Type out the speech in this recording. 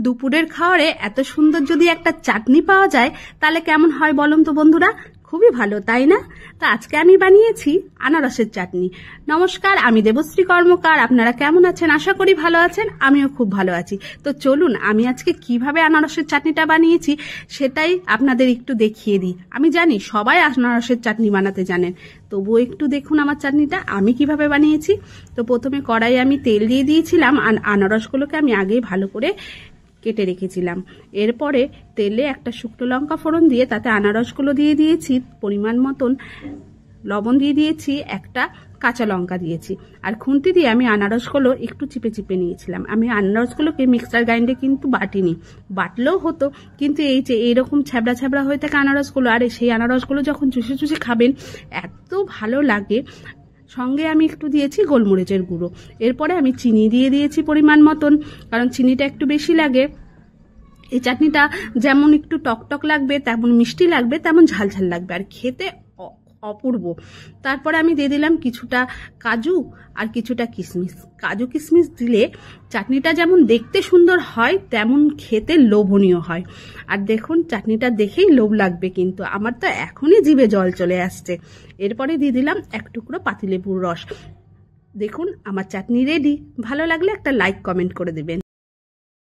দুপুরের খাবারে এত সুন্দর যদি একটা চাটনি পাওয়া যায় তাহলে কেমন হয় বলুন তো বন্ধুরা। খুবই ভালো, তাই না? তো আজকে আমি বানিয়েছি আনারসের চাটনি। নমস্কার, আমি দেবশ্রী কর্মকার। আপনারা কেমন আছেন? আশা করি ভালো আছেন। আমিও খুব ভালো আছি। তো চলুন আমি আজকে কিভাবে আনারসের চাটনিটা বানিয়েছি সেটাই আপনাদের একটু দেখিয়ে দিই। আমি জানি সবাই আনারসের চাটনি বানাতে জানেন, তবুও একটু দেখুন আমার চাটনিটা আমি কিভাবে বানিয়েছি। তো প্রথমে কড়াইয়ে আমি তেল দিয়ে দিয়েছিলাম আর আনারসগুলোকে আমি আগেই ভালো করে কেটে রেখেছিলাম। এরপরে তেলে একটা শুকনো লঙ্কা ফোড়ন দিয়ে তাতে আনারসগুলো দিয়ে দিয়েছি, পরিমাণ মতন লবণ দিয়ে দিয়েছি, একটা কাঁচা লঙ্কা দিয়েছি আর খুন্তি দিয়ে আমি আনারসগুলো একটু চিপে চিপে নিয়েছিলাম। আমি আনারসগুলোকে মিক্সার গ্রাইন্ডে কিন্তু বাটিনি, বাটলেও হতো, কিন্তু এই যে এইরকম ছ্যাবড়া ছ্যাবড়া হয়ে থাকে আনারসগুলো, আর সেই আনারসগুলো যখন চুষে চুষে খাবেন এত ভালো লাগে। সঙ্গে আমি একটু দিয়েছি গোলমরিচের গুঁড়ো। এরপরে আমি চিনি দিয়ে দিয়েছি পরিমাণ মতন, কারণ চিনিটা একটু বেশি লাগে। এই চাটনিটা যেমন একটু টকটক লাগবে, তেমন মিষ্টি লাগবে, তেমন ঝালঝাল লাগবে, আর খেতে অপূর্ব। তারপরে আমি দিয়ে দিলাম কিছুটা কাজু আর কিছুটা কিশমিশ। কাজু কিশমিশ দিলে চাটনিটা যেমন দেখতে সুন্দর হয় তেমন খেতে লোভনীয় হয়। আর দেখুন চাটনিটা দেখেই লোভ লাগবে, কিন্তু আমার তো এখনই জিভে জল চলে আসছে। এরপরে দিয়ে দিলাম এক টুকরো পাতিলেবুর রস। দেখুন আমার চাটনি রেডি। ভালো লাগলে একটা লাইক কমেন্ট করে দেবেন।